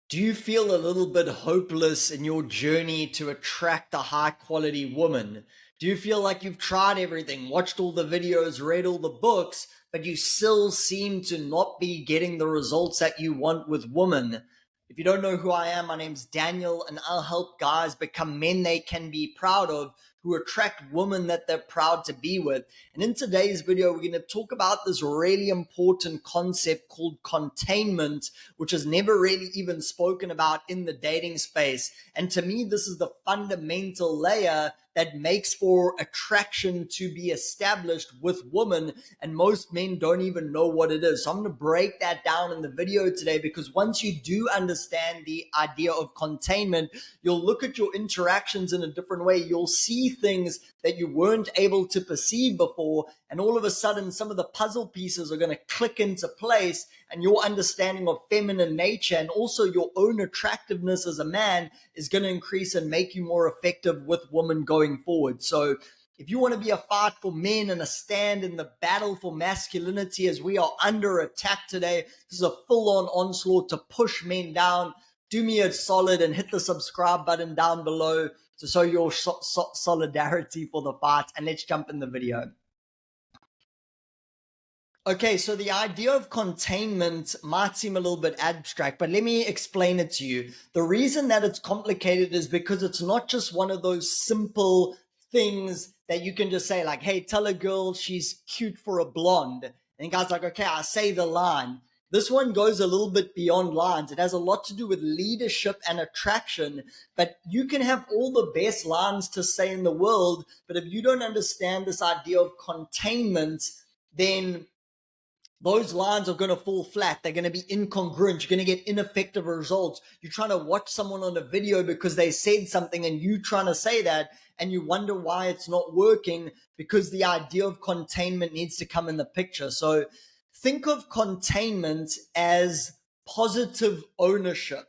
Do you feel a little bit hopeless in your journey to attract a high quality woman? Do you feel like you've tried everything, watched all the videos, read all the books, but you still seem to not be getting the results that you want with women? If you don't know who I am, my name's Daniel, and I'll help guys become men they can be proud of, who attract women that they're proud to be with. And in today's video, we're going to talk about this really important concept called containment, which is never really even spoken about in the dating space. And to me, this is the fundamental layer that makes for attraction to be established with women, and most men don't even know what it is. So I'm going to break that down in the video today, because once you do understand the idea of containment, you'll look at your interactions in a different way. You'll see things that you weren't able to perceive before, and all of a sudden some of the puzzle pieces are going to click into place, and your understanding of feminine nature and also your own attractiveness as a man is going to increase and make you more effective with women going forward. So if you want to be a fight for men and a stand in the battle for masculinity, as we are under attack today, this is a full-on onslaught to push men down. Do me a solid and hit the subscribe button down below to show your solidarity for the fight, and let's jump in the video. Okay, so the idea of containment might seem a little bit abstract, but let me explain it to you. The reason that it's complicated is because it's not just one of those simple things that you can just say, like, hey, tell a girl she's cute for a blonde. And the guy's like, okay, I say the line. This one goes a little bit beyond lines. It has a lot to do with leadership and attraction, but you can have all the best lines to say in the world, but if you don't understand this idea of containment, then those lines are going to fall flat. They're going to be incongruent. You're going to get ineffective results. You're trying to watch someone on a video because they said something and you trying to say that, and you wonder why it's not working, because the idea of containment needs to come in the picture. So think of containment as positive ownership.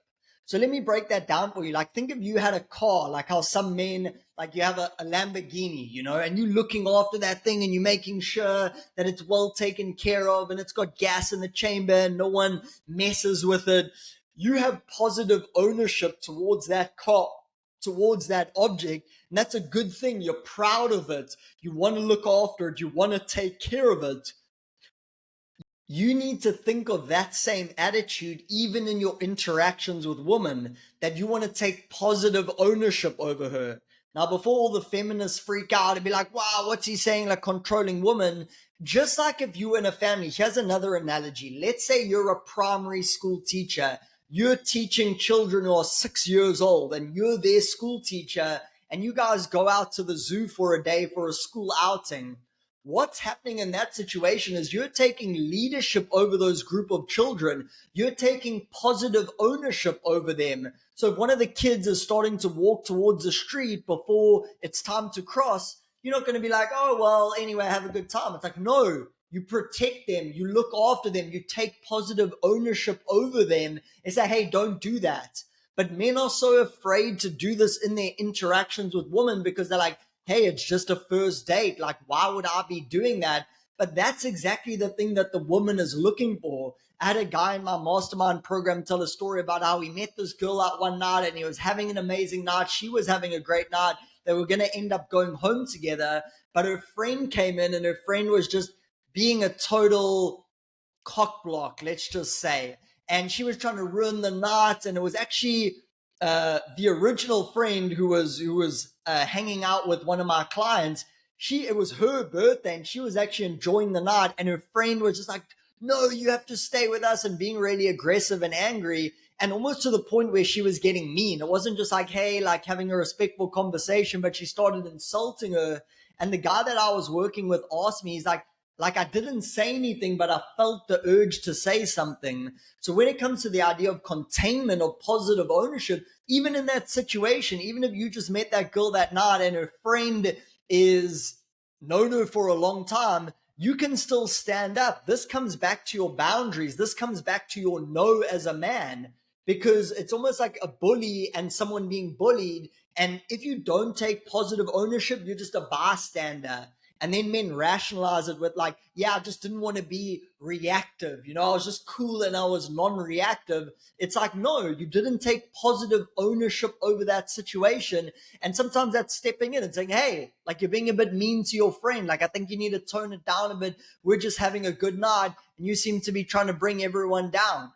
So let me break that down for you. Like, think if you had a car, like how some men, like you have a Lamborghini, and you're looking after that thing and you're making sure that it's well taken care of and it's got gas in the chamber and no one messes with it. You have positive ownership towards that car, towards that object, and that's a good thing. You're proud of it. You want to look after it. You want to take care of it. You need to think of that same attitude even in your interactions with women, that you want to take positive ownership over her. Now, before all the feminists freak out and be like, wow, what's he saying, like controlling women? Just like if you were in a family, here's another analogy. Let's say you're a primary school teacher. You're teaching children who are 6 years old and you're their school teacher, and you guys go out to the zoo for a day for a school outing. What's happening in that situation is you're taking leadership over those group of children. You're taking positive ownership over them. So if one of the kids is starting to walk towards the street before it's time to cross, you're not going to be like, oh, well, anyway, have a good time. It's like, no, you protect them. You look after them. You take positive ownership over them and say, hey, don't do that. But men are so afraid to do this in their interactions with women because they're like, hey, it's just a first date. Like, why would I be doing that? But that's exactly the thing that the woman is looking for. I had a guy in my mastermind program tell a story about how he met this girl out one night and he was having an amazing night. She was having a great night. They were going to end up going home together. But her friend came in and her friend was just being a total cock block, let's just say. And she was trying to ruin the night. And it was actually the original friend who was hanging out with one of my clients. It was her birthday and she was actually enjoying the night, and her friend was just like, no, you have to stay with us, and being really aggressive and angry, and almost to the point where she was getting mean. It wasn't just like, hey, like having a respectful conversation, but she started insulting her. And the guy that I was working with asked me, he's like I didn't say anything, but I felt the urge to say something. So when it comes to the idea of containment or positive ownership, even in that situation, even if you just met that girl that night and her friend is known her for a long time, you can still stand up. This comes back to your boundaries. This comes back to your no as a man, because it's almost like a bully and someone being bullied. And if you don't take positive ownership, you're just a bystander. And then men rationalize it with like, yeah, I just didn't want to be reactive. I was just cool and I was non-reactive. It's like, no, you didn't take positive ownership over that situation. And sometimes that's stepping in and saying, hey, like you're being a bit mean to your friend. Like, I think you need to tone it down a bit. We're just having a good night and you seem to be trying to bring everyone down.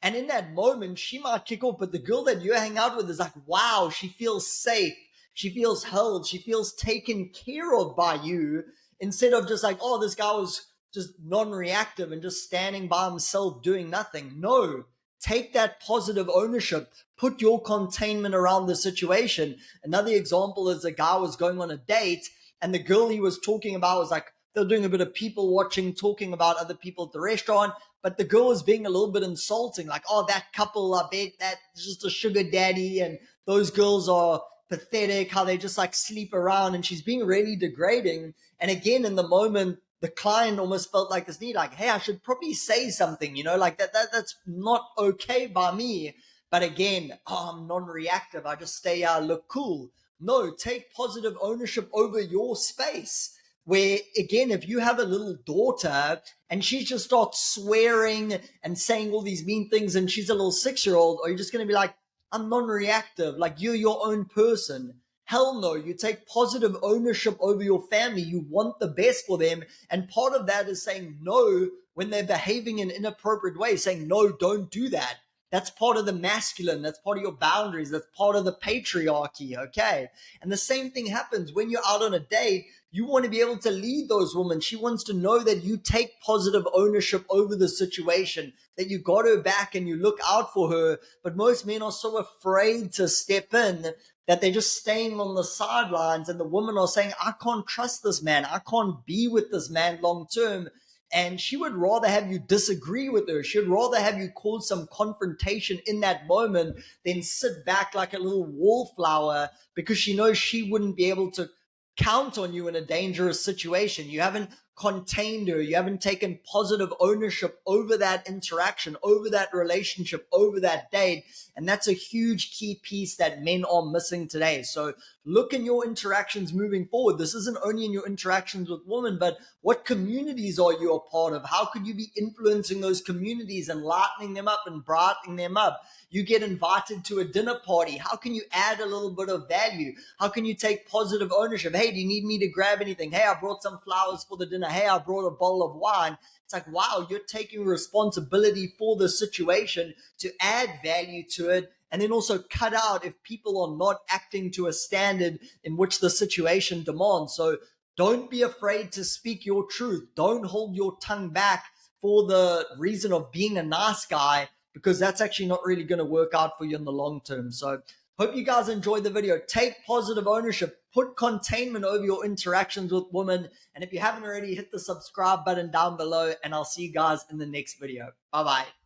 And in that moment, she might kick off, but the girl that you hang out with is like, wow, she feels safe. She feels held. She feels taken care of by you, instead of just like, oh, this guy was just non reactive and just standing by himself doing nothing. No, take that positive ownership. Put your containment around the situation. Another example is a guy was going on a date, and the girl he was talking about was like, they're doing a bit of people watching, talking about other people at the restaurant. But the girl was being a little bit insulting, like, oh, that couple, I bet that's just a sugar daddy, and those girls are pathetic, how they just like sleep around, and she's being really degrading. And again, in the moment, the client almost felt like this need, like, hey, I should probably say something, like that's not okay by me. But again, oh, I'm non-reactive. I just stay look cool. No, take positive ownership over your space. Where again, if you have a little daughter and she just starts swearing and saying all these mean things and she's a little 6-year-old, are you just going to be like, I'm non-reactive, like you're your own person? Hell no. You take positive ownership over your family. You want the best for them. And part of that is saying no when they're behaving in inappropriate ways, saying, no, don't do that. That's part of the masculine. That's part of your boundaries. That's part of the patriarchy. Okay. And the same thing happens when you're out on a date. You want to be able to lead those women. She wants to know that you take positive ownership over the situation, that you got her back and you look out for her. But most men are so afraid to step in that they're just staying on the sidelines. And the women are saying, I can't trust this man. I can't be with this man long term. And she would rather have you disagree with her. She would rather have you cause some confrontation in that moment than sit back like a little wallflower, because she knows she wouldn't be able to count on you in a dangerous situation. You haven't contained her. You haven't taken positive ownership over that interaction, over that relationship, over that date. And that's a huge key piece that men are missing today. So look in your interactions moving forward. This isn't only in your interactions with women, but what communities are you a part of? How could you be influencing those communities and lightening them up and brightening them up? You get invited to a dinner party. How can you add a little bit of value? How can you take positive ownership? Hey, do you need me to grab anything? Hey, I brought some flowers for the dinner. Hey, I brought a bottle of wine. It's like, wow, you're taking responsibility for the situation to add value to it. And then also cut out if people are not acting to a standard in which the situation demands. So don't be afraid to speak your truth. Don't hold your tongue back for the reason of being a nice guy, because that's actually not really going to work out for you in the long term. So hope you guys enjoyed the video. Take positive ownership. Put containment over your interactions with women. And if you haven't already, hit the subscribe button down below, and I'll see you guys in the next video. Bye-bye.